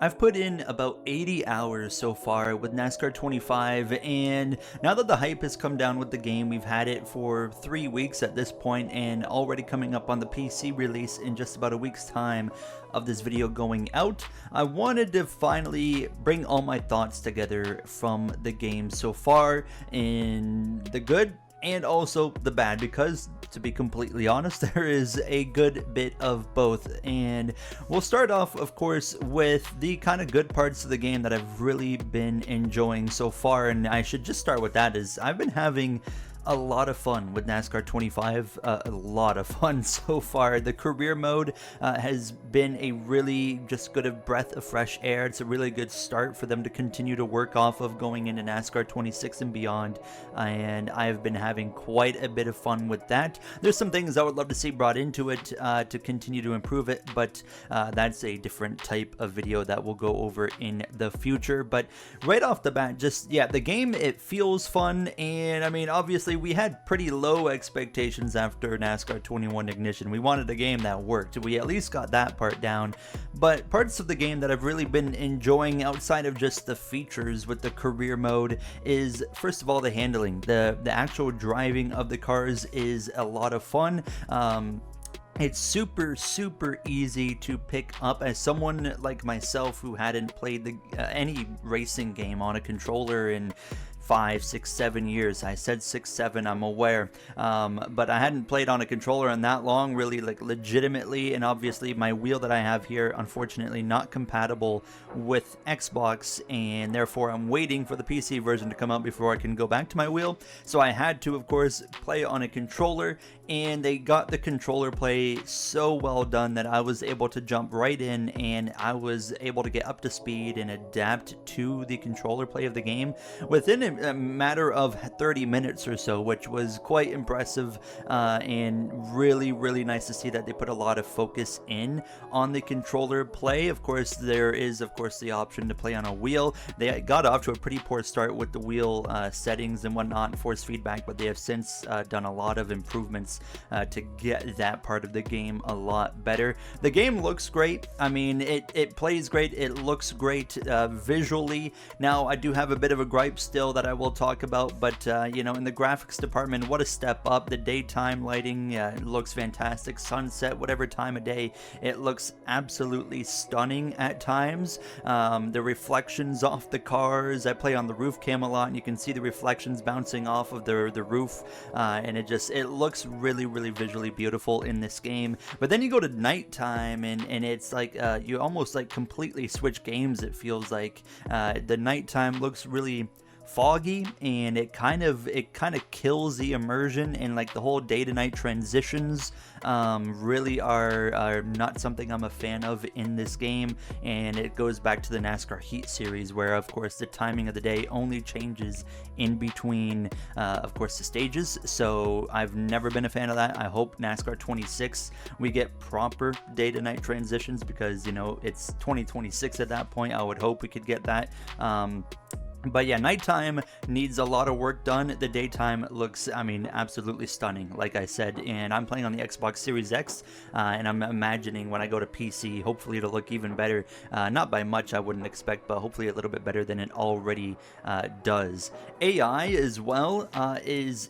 I've put in about 80 hours so far with NASCAR 25, and now that the hype has come down with the game, we've had it for 3 weeks at this point, and already coming up on the PC release in just about a week's time of this video going out, I wanted to finally bring all my thoughts together from the game so far, in the good and also the bad, because to be completely honest, there is a good bit of both. And we'll start off, of course, with the kind of good parts of the game that I've really been enjoying so far. And I should just start with that, is I've been having a lot of fun with NASCAR 25, a lot of fun so far. The career mode has been a really just good breath of fresh air. It's a really good start for them to continue to work off of going into NASCAR 26 and beyond, and I've been having quite a bit of fun with that. There's some things I would love to see brought into it to continue to improve it, but that's a different type of video that we'll go over in the future. But right off the bat, just yeah, the game, it feels fun, and I mean, obviously we had pretty low expectations after NASCAR 21 Ignition. We wanted a game that worked. We at least got that part down. But parts of the game that I've really been enjoying outside of just the features with the career mode is, first of all, the handling. The actual driving of the cars is a lot of fun. It's super easy to pick up. As someone like myself who hadn't played any racing game on a controller in 5, 6, 7 years. I said 6, 7, I'm aware. But I hadn't played on a controller in that long, really, like legitimately. And obviously my wheel that I have here, unfortunately not compatible with Xbox, and therefore I'm waiting for the PC version to come out before I can go back to my wheel. So I had to, of course, play on a controller, and they got the controller play so well done that I was able to jump right in, and I was able to get up to speed and adapt to the controller play of the game within a matter of 30 minutes or so, which was quite impressive, and really nice to see that they put a lot of focus in on the controller play. Of course, there is the option to play on a wheel. They got off to a pretty poor start with the wheel settings and whatnot, force feedback, but they have since done a lot of improvements to get that part of the game a lot better. The game looks great. I mean, it plays great. It looks great visually. Now, I do have a bit of a gripe still that I will talk about, but you know, in the graphics department, what a step up. The daytime lighting looks fantastic. Sunset, whatever time of day, it looks absolutely stunning at times. The reflections off the cars, I play on the roof cam a lot, and you can see the reflections bouncing off of the roof, and it looks really visually beautiful in this game. But then you go to nighttime, and it's like you almost like completely switch games. It feels like the nighttime looks really foggy, and it kind of kills the immersion, and like the whole day to night transitions really are not something I'm a fan of in this game. And it goes back to the NASCAR Heat series, where of course the timing of the day only changes in between of course the stages. So I've never been a fan of that. I hope NASCAR 26 we get proper day to night transitions, because you know it's 2026 at that point. I would hope we could get that. But yeah, nighttime needs a lot of work done. The daytime looks, I mean, absolutely stunning, like I said. And I'm playing on the Xbox Series X, and I'm imagining when I go to PC, hopefully it'll look even better. Not by much, I wouldn't expect, but hopefully a little bit better than it already does. AI as well is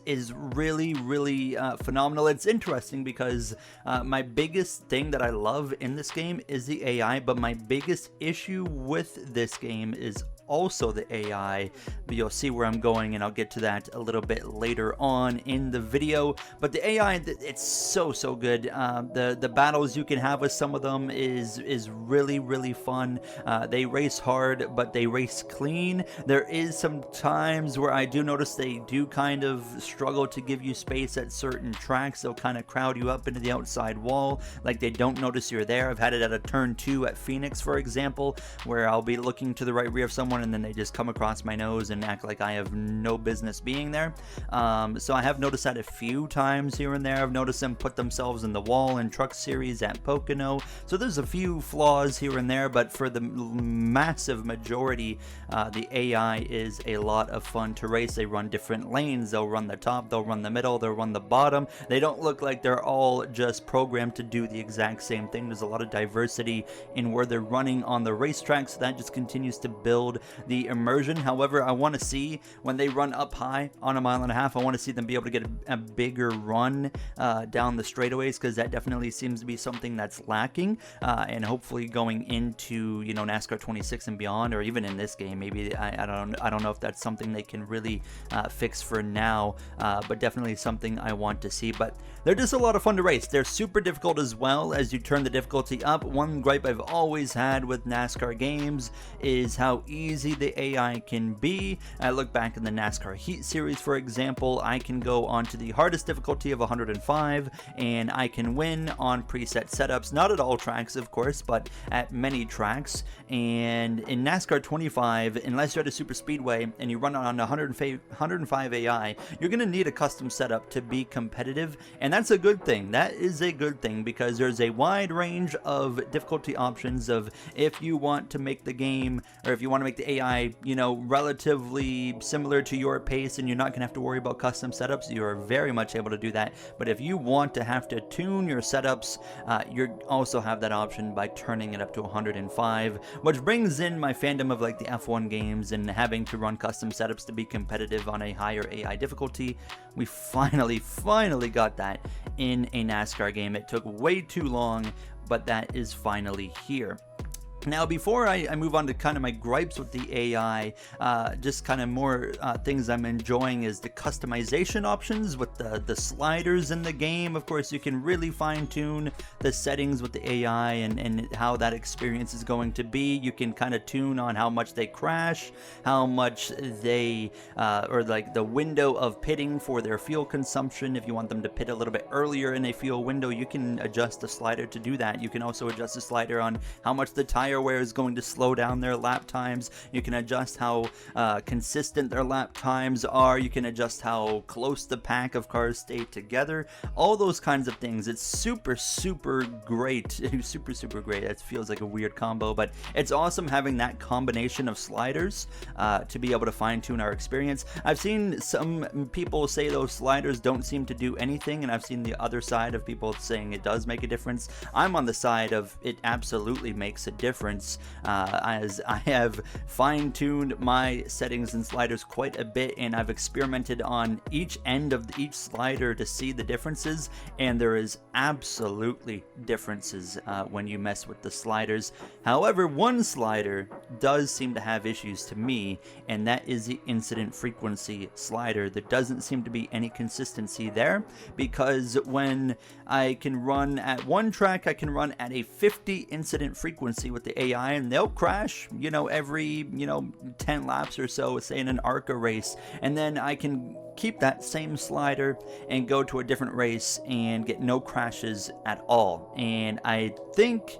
really phenomenal. It's interesting because my biggest thing that I love in this game is the AI, but my biggest issue with this game is also the AI, but you'll see where I'm going, and I'll get to that a little bit later on in the video. But the AI, it's so good. The battles you can have with some of them is really fun. They race hard, but they race clean. There is some times where I do notice they do kind of struggle to give you space at certain tracks. They'll kind of crowd you up into the outside wall, like they don't notice you're there. I've had it at a turn 2 at Phoenix, for example, where I'll be looking to the right rear of someone, and then they just come across my nose and and act like I have no business being there. So I have noticed that a few times here and there. I've noticed them put themselves in the wall in Truck Series at Pocono. So there's a few flaws here and there, but for the massive majority, the AI is a lot of fun to race. They run different lanes. They'll run the top, they'll run the middle, they'll run the bottom. They don't look like they're all just programmed to do the exact same thing. There's a lot of diversity in where they're running on the racetrack, so that just continues to build the immersion. However, I want to see when they run up high on a mile and a half, I want to see them be able to get a bigger run down the straightaways, because that definitely seems to be something that's lacking. And hopefully going into, you know, NASCAR 26 and beyond, or even in this game, maybe I don't know if that's something they can really fix for now, but definitely something I want to see. But they're just a lot of fun to race. They're super difficult as well as you turn the difficulty up. One gripe I've always had with NASCAR games is how easy the AI can be. I look back in the NASCAR Heat Series, for example. I can go onto the hardest difficulty of 105 and I can win on preset setups, not at all tracks of course, but at many tracks. And in NASCAR 25, unless you're at a super speedway and you run on 105 AI, you're going to need a custom setup to be competitive, and that's a good thing. That is a good thing, because there's a wide range of difficulty options of if you want to make the game, or if you want to make the AI, you know, relatively similar to your pace and you're not going to have to worry about custom setups, you are very much able to do that. But if you want to have to tune your setups, you also have that option by turning it up to 105, which brings in my fandom of like the F1 games and having to run custom setups to be competitive on a higher AI difficulty. We finally got that in a NASCAR game. It took way too long, but that is finally here. Now, before I move on to kind of my gripes with the AI, just kind of more things I'm enjoying is the customization options with the sliders in the game. Of course, you can really fine-tune the settings with the AI and how that experience is going to be. You can kind of tune on how much they crash, how much they, or like the window of pitting for their fuel consumption. If you want them to pit a little bit earlier in a fuel window, you can adjust the slider to do that. You can also adjust the slider on how much the tire wear is going to slow down their lap times. You can adjust how consistent their lap times are. You can adjust how close the pack of cars stay together. All those kinds of things. It's super great. super great. It feels like a weird combo, but it's awesome having that combination of sliders to be able to fine-tune our experience. I've seen some people say those sliders don't seem to do anything, and I've seen the other side of people saying it does make a difference. I'm on the side of it absolutely makes a difference, as I have fine-tuned my settings and sliders quite a bit, and I've experimented on each end of each slider to see the differences, and there is absolutely differences when you mess with the sliders. However, one slider does seem to have issues to me, and that is the incident frequency slider. There doesn't seem to be any consistency there, because when I can run at one track, I can run at a 50 incident frequency with the AI, and they'll crash, you know, every 10 laps or so, say in an ARCA race, and then I can keep that same slider and go to a different race and get no crashes at all. And I think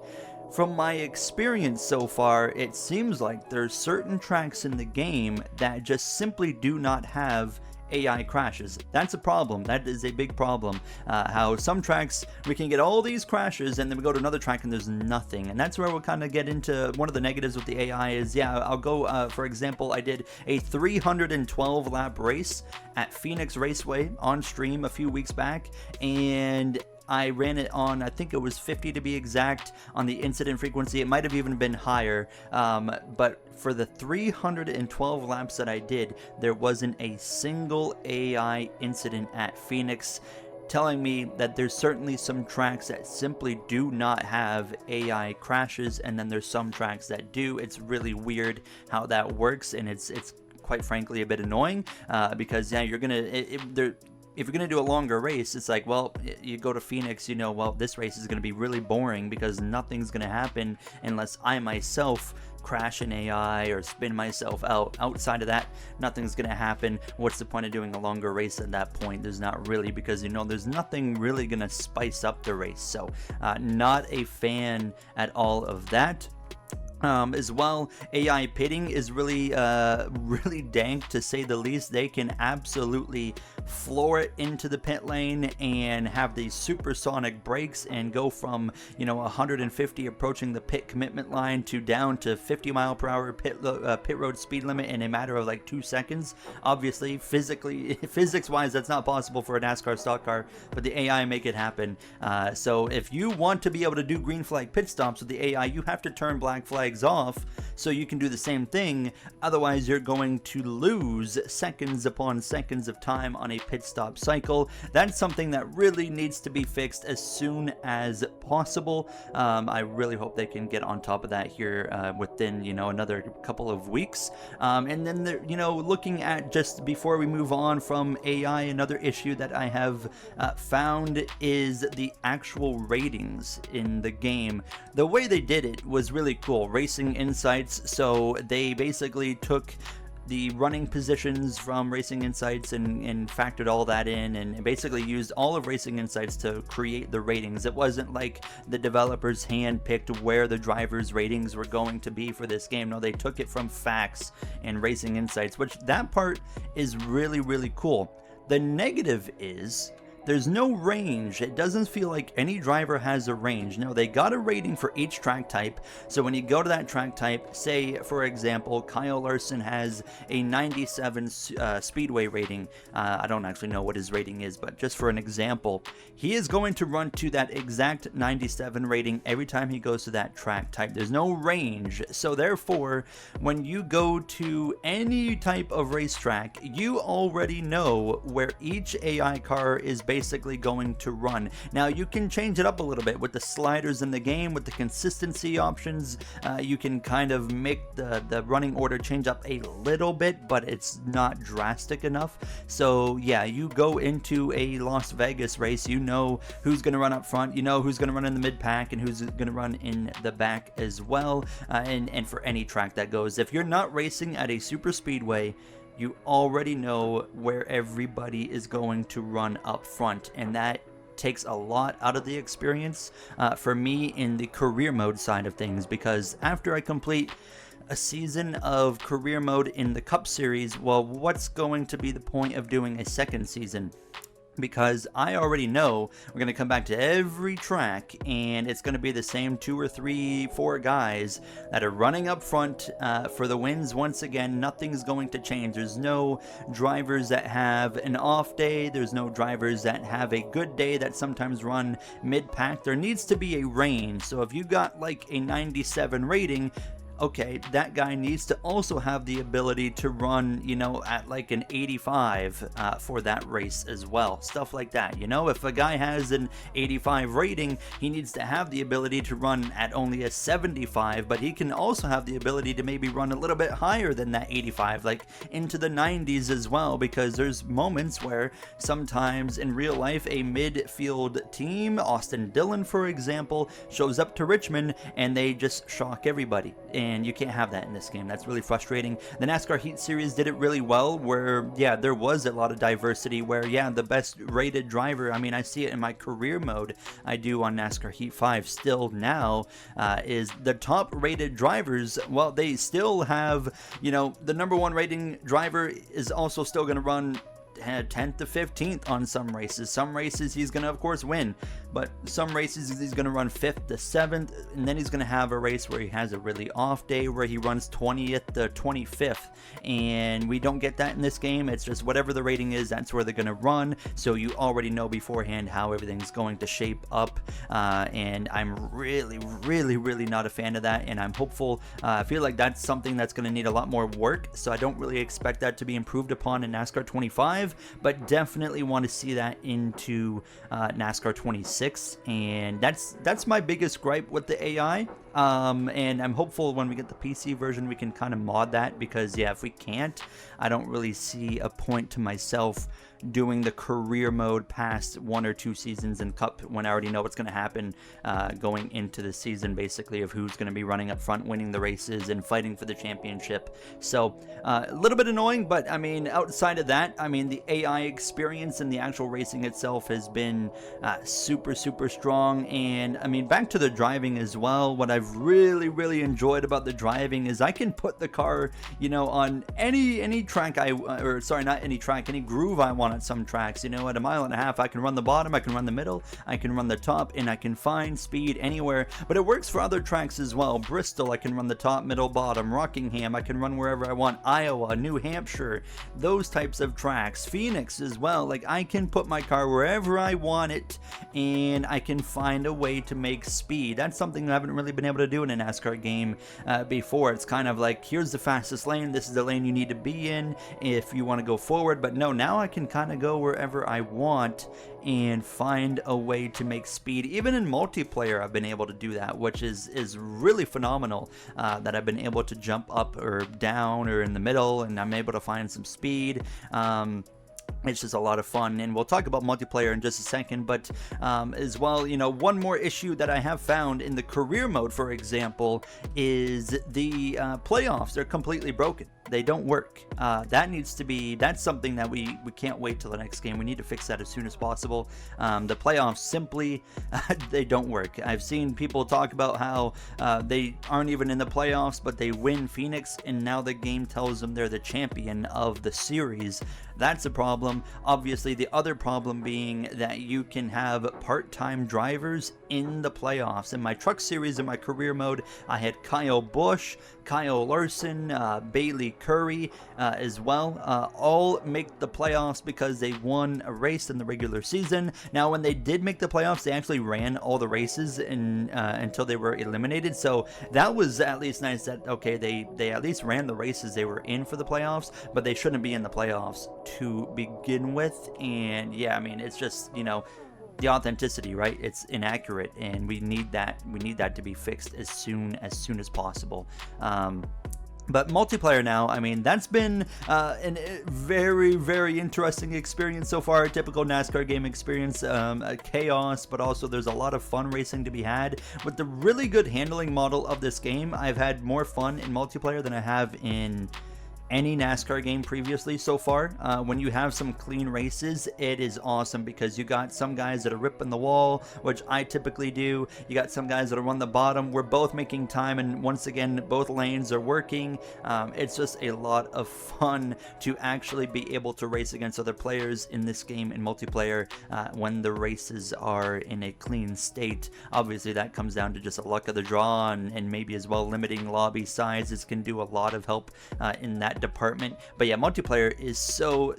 from my experience so far, it seems like there's certain tracks in the game that just simply do not have AI crashes. That's a problem. That is a big problem. How some tracks we can get all these crashes, and then we go to another track and there's nothing. And that's where we'll kind of get into one of the negatives with the AI is, yeah, I'll go, for example, I did a 312 lap race at Phoenix Raceway on stream a few weeks back, and I ran it on, I think it was 50 to be exact, on the incident frequency. It might have even been higher, but for the 312 laps that I did, there wasn't a single AI incident at Phoenix, telling me that there's certainly some tracks that simply do not have AI crashes, and then there's some tracks that do. It's really weird how that works, and it's quite frankly a bit annoying, because yeah, you're gonna if you're going to do a longer race, it's like, well, you go to Phoenix, you know, well, this race is going to be really boring because nothing's going to happen unless I myself crash an AI or spin myself out. Outside of that, nothing's going to happen. What's the point of doing a longer race at that point? There's not really, because, you know, there's nothing really going to spice up the race. So not a fan at all of that. As well. AI pitting is really, really dank to say the least. They can absolutely floor it into the pit lane and have these supersonic brakes and go from 150 approaching the pit commitment line to down to 50-mile-per-hour pit road speed limit in a matter of like 2 seconds. Obviously, physics-wise, that's not possible for a NASCAR stock car, but the AI make it happen. So if you want to be able to do green flag pit stops with the AI, you have to turn black flags off so you can do the same thing. Otherwise, you're going to lose seconds upon seconds of time on a pit stop cycle. That's something that really needs to be fixed as soon as possible. I really hope they can get on top of that here within another couple of weeks. And then looking at, just before we move on from AI, another issue that I have found is the actual ratings in the game. The way they did it was really cool. Racing Insights, so they basically took the running positions from Racing Insights and factored all that in, and basically used all of Racing Insights to create the ratings. It wasn't like the developers handpicked where the drivers' ratings were going to be for this game. No, they took it from facts and Racing Insights, which that part is really, really cool. The negative is there's no range. It doesn't feel like any driver has a range. No, they got a rating for each track type. So when you go to that track type, say, for example, Kyle Larson has a 97 speedway rating. I don't actually know what his rating is, but just for an example, he is going to run to that exact 97 rating every time he goes to that track type. There's no range. So therefore, when you go to any type of racetrack, you already know where each AI car is basically going to run. Now, you can change it up a little bit with the sliders in the game, with the consistency options. You can kind of make the running order change up a little bit, but it's not drastic enough. So yeah, you go into a Las Vegas race, you know who's going to run up front, you know who's going to run in the mid pack, and who's going to run in the back as well, and for any track that goes. If you're not racing at a super speedway, you already know where everybody is going to run up front, and that takes a lot out of the experience for me in the career mode side of things, because after I complete a season of career mode in the Cup Series, well, what's going to be the point of doing a second season? Because I already know we're going to come back to every track and it's going to be the same 2 or 3, 4 guys that are running up front for the wins. Once again, nothing's going to change. There's no drivers that have an off day. There's no drivers that have a good day that sometimes run mid-pack. There needs to be a range. So if you got like a 97 rating, okay, that guy needs to also have the ability to run, at like an 85 for that race as well. Stuff like that. If a guy has an 85 rating, he needs to have the ability to run at only a 75, but he can also have the ability to maybe run a little bit higher than that 85, like into the 90s as well, because there's moments where sometimes in real life a midfield team, Austin Dillon for example, shows up to Richmond and they just shock everybody. And you can't have that in this game. That's really frustrating. The NASCAR Heat Series did it really well, where, yeah, there was a lot of diversity, where, yeah, the best rated driver, I mean, I see it in my career mode I do on NASCAR Heat 5 still now, is the top rated drivers, well, they still have, the number 1 rating driver is also still going to run 10th to 15th on some races. Some races he's going to, of course, win, but some races he's going to run 5th to 7th, and then he's going to have a race where he has a really off day where he runs 20th to 25th, and we don't get that in this game. It's just whatever the rating is, that's where they're going to run, so you already know beforehand how everything's going to shape up, and I'm really, really, really not a fan of that, and I'm hopeful. I feel like that's something that's going to need a lot more work, so I don't really expect that to be improved upon in NASCAR 25, but definitely want to see that into NASCAR 26, and that's my biggest gripe with the AI. And I'm hopeful when we get the PC version we can kind of mod that, because yeah, if we can't, I don't really see a point to myself doing the career mode past 1 or 2 seasons in Cup when I already know what's going to happen going into the season, basically, of who's going to be running up front, winning the races, and fighting for the championship. So a little bit annoying, but I mean, outside of that, I mean, the AI experience and the actual racing itself has been super, super strong. And I mean, back to the driving as well, what I've I've really enjoyed about the driving is I can put the car, you know, on any track or sorry, not any track, any groove I want at some tracks. You know, at a mile and a half, I can run the bottom, I can run the middle, I can run the top, and I can find speed anywhere. But it works for other tracks as well. Bristol, I can run the top, middle, bottom. Rockingham, I can run wherever I want. Iowa, New Hampshire, those types of tracks. Phoenix as well. Like, I can put my car wherever I want it, and I can find a way to make speed. That's something I haven't really been able to do in a NASCAR game before. It's kind of like, here's the fastest lane, this is the lane you need to be in if you want to go forward. But no, now I can kind of go wherever I want and find a way to make speed. Even in multiplayer, I've been able to do that, which is really phenomenal, that I've been able to jump up or down or in the middle, and I'm able to find some speed. It's just a lot of fun, and we'll talk about multiplayer in just a second. But as well, you know, one more issue that I have found in the career mode, for example, is the playoffs are completely broken. They don't work. That's something that we can't wait till the next game. We need to fix that as soon as possible. The playoffs simply, they don't work. I've seen people talk about how they aren't even in the playoffs, but they win Phoenix, and now the game tells them they're the champion of the series. That's a problem. Obviously, the other problem being that you can have part-time drivers in the playoffs. In my truck series, in my career mode, I had Kyle Busch, Kyle Larson, Bailey Curry as well, all make the playoffs because they won a race in the regular season. Now, when they did make the playoffs, they actually ran all the races until they were eliminated. So that was at least nice that, okay, they at least ran the races they were in for the playoffs, but they shouldn't be in the playoffs to begin with. And yeah, I mean, it's just, you know, the authenticity, right? It's inaccurate, and we need that to be fixed as soon as possible. But multiplayer now, I mean, that's been a very interesting experience so far. A typical NASCAR game experience, a chaos, but also there's a lot of fun racing to be had. With the really good handling model of this game, I've had more fun in multiplayer than I have in any NASCAR game previously so far. When you have some clean races, it is awesome because you got some guys that are ripping the wall, which I typically do. You got some guys that are on the bottom. We're both making time, and once again, both lanes are working. It's just a lot of fun to actually be able to race against other players in this game in multiplayer when the races are in a clean state. Obviously, that comes down to just a luck of the draw, and maybe as well limiting lobby sizes can do a lot of help in that department. But yeah, multiplayer is so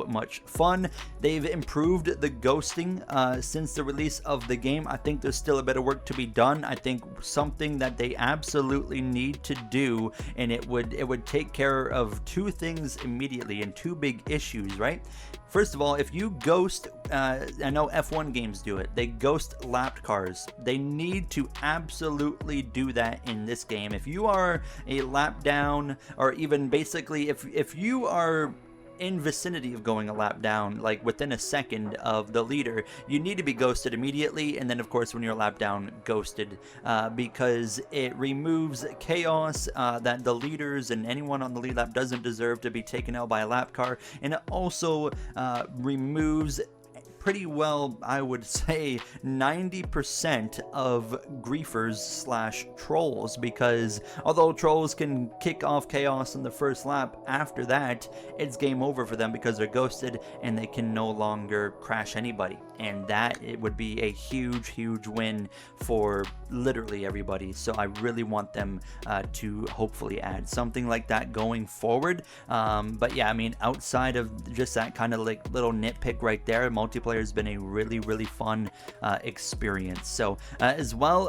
much fun. They've improved the ghosting since the release of the game. I think there's still a bit of work to be done. I think something that they absolutely need to do, and it would take care of two things immediately, and two big issues, right? First of all, if you ghost, I know F1 games do it, they ghost lapped cars. They need to absolutely do that in this game. If you are a lap down, or even basically if you are in vicinity of going a lap down, like within a second of the leader, you need to be ghosted immediately. And then of course when you're a lap down, ghosted, because it removes chaos that the leaders and anyone on the lead lap doesn't deserve to be taken out by a lap car. And it also removes pretty well, I would say 90% of griefers slash trolls, because although trolls can kick off chaos in the first lap, after that it's game over for them because they're ghosted and they can no longer crash anybody. And that, it would be a huge win for literally everybody. So I really want them to hopefully add something like that going forward. But yeah, I mean, outside of just that kind of like little nitpick right there, multiplayer has been a really fun experience. So as well,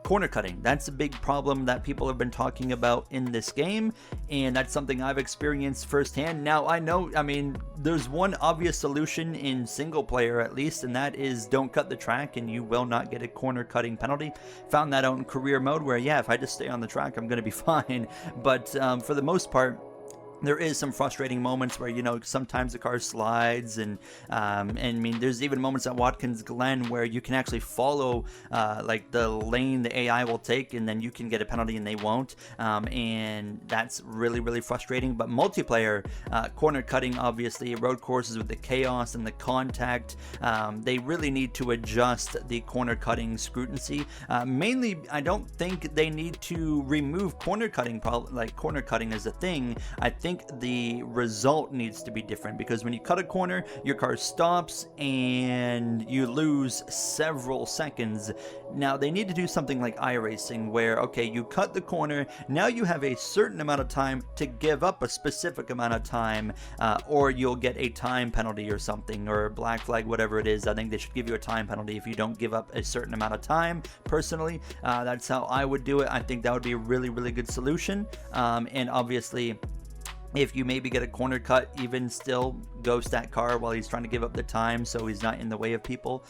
corner cutting, that's a big problem that people have been talking about in this game, and that's something I've experienced firsthand. Now, I know, I mean, there's one obvious solution in single player at least, and that is don't cut the track and you will not get a corner cutting penalty. Found that out in career mode where, yeah, if I just stay on the track, I'm going to be fine. But for the most part, there is some frustrating moments where, you know, sometimes the car slides, and I mean, there's even moments at Watkins Glen where you can actually follow like the lane the AI will take, and then you can get a penalty and they won't, and that's really frustrating. But multiplayer, corner cutting, obviously road courses with the chaos and the contact, they really need to adjust the corner cutting scrutiny. Mainly, I don't think they need to remove corner cutting, like corner cutting as a thing. I think the result needs to be different, because when you cut a corner, your car stops and you lose several seconds. Now they need to do something like iRacing, where, okay, you cut the corner, now you have a certain amount of time to give up a specific amount of time, or you'll get a time penalty or something, or a black flag, whatever it is. I think they should give you a time penalty if you don't give up a certain amount of time. Personally, that's how I would do it. I think that would be a really good solution. And obviously, if you maybe get a corner cut, even still ghost that car while he's trying to give up the time so he's not in the way of people,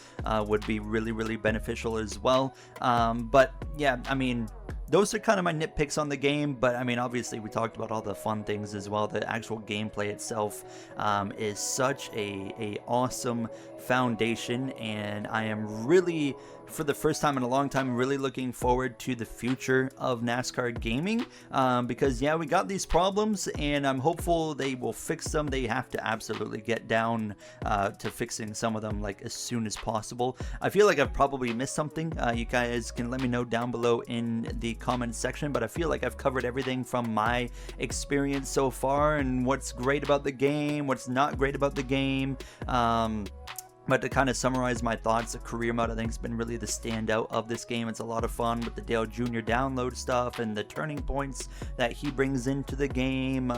would be really beneficial as well. But yeah, I mean, those are kind of my nitpicks on the game, but I mean, obviously we talked about all the fun things as well. The actual gameplay itself is such a awesome foundation, and I am really, for the first time in a long time, really looking forward to the future of NASCAR gaming, because yeah, we got these problems, and I'm hopeful they will fix them. They have to absolutely get down to fixing some of them, like, as soon as possible. I feel like I've probably missed something. You guys can let me know down below in the comments section, but I feel like I've covered everything from my experience so far, and what's great about the game, what's not great about the game. But to kind of summarize my thoughts, the career mode I think has been really the standout of this game. It's a lot of fun with the Dale Jr. download stuff and the turning points that he brings into the game.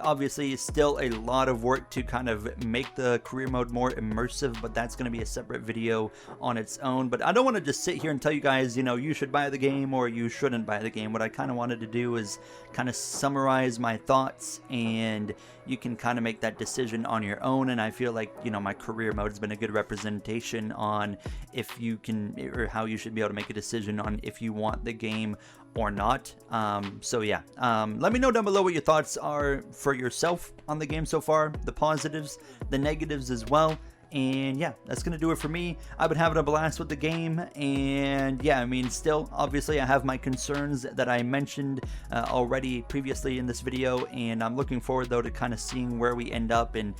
Obviously, still a lot of work to kind of make the career mode more immersive, but that's going to be a separate video on its own. But I don't want to just sit here and tell you guys, you know, you should buy the game or you shouldn't buy the game. What I kind of wanted to do is kind of summarize my thoughts, and you can kind of make that decision on your own. And I feel like, you know, my career mode has been a good representation on if you can, or how you should be able to make a decision on if you want the game or not. So yeah, let me know down below what your thoughts are for yourself on the game so far, the positives, the negatives as well. And yeah, that's gonna do it for me. I've been having a blast with the game, and yeah, I mean, still, obviously I have my concerns that I mentioned already previously in this video, and I'm looking forward though to kind of seeing where we end up. And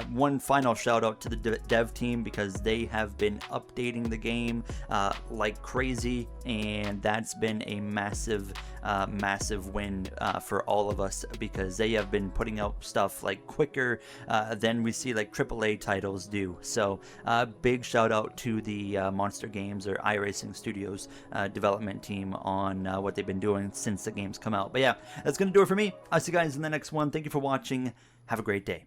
one final shout out to the dev team, because they have been updating the game like crazy, and that's been a massive win for all of us, because they have been putting out stuff like quicker than we see like AAA titles do. So big shout out to the Monster Games, or iRacing Studios development team, on what they've been doing since the game's come out. But yeah, that's gonna do it for me. I'll see you guys in the next one. Thank you for watching. Have a great day.